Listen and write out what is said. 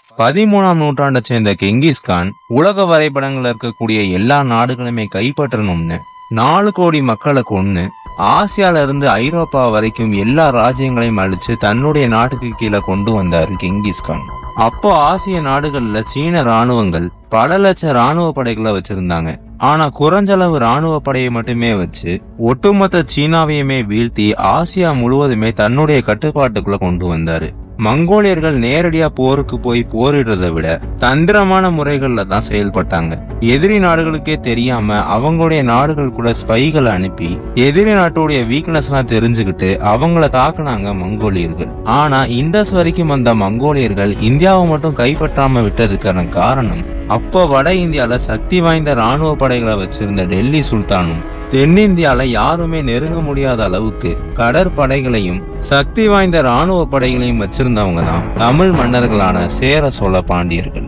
13ஆம் நூற்றாண்டை சேர்ந்த கெங்கிஸ்கான் உலக வரைபடங்கள்ல இருக்கக்கூடிய எல்லா நாடுகளுமே கைப்பற்றணும்னு 4 கோடி மக்களை கொன்னு ஆசியால இருந்து ஐரோப்பா வரைக்கும் எல்லா ராஜ்யங்களையும் அழிச்சு தன்னுடைய நாட்டுக்கு கீழே கொண்டு வந்தாரு கெங்கிஸ்கான். அப்போ ஆசிய நாடுகள்ல சீன ராணுவங்கள் பல லட்சம் ராணுவ படைகளை வச்சிருந்தாங்க. ஆனா குறைஞ்சளவு ராணுவ படையை மட்டுமே வச்சு ஒட்டுமொத்த சீனாவையுமே வீழ்த்தி ஆசியா முழுவதுமே தன்னுடைய கட்டுப்பாட்டுக்குள்ள கொண்டு வந்தாரு. மங்கோலியர்கள் நேரடியா போருக்கு போய் போரிடுறதை விட தந்திரமான முறைகள்ல தான் செயல்பட்டாங்க. எதிரி நாடுகளுக்கே தெரியாம அவங்களுடைய நாடுகள் கூட ஸ்பைகளை அனுப்பி எதிரி நாட்டுடைய வீக்னஸ் எல்லாம் தெரிஞ்சுக்கிட்டு அவங்கள தாக்குனாங்க மங்கோலியர்கள். ஆனா இண்டஸ் வரைக்கும் வந்த மங்கோலியர்கள் இந்தியாவை மட்டும் கைப்பற்றாம விட்டதுக்கான காரணம், அப்போ வட இந்தியால சக்தி வாய்ந்த ராணுவ படைகளை வச்சிருந்த டெல்லி சுல்தானும் தென்னிந்தியால யாருமே நெருங்க முடியாத அளவுக்கு கடற்படைகளையும் சக்தி வாய்ந்த ராணுவ படைகளையும் வச்சிருந்தவங்க தான் தமிழ் மன்னர்களான சேர சோழ பாண்டியர்கள்.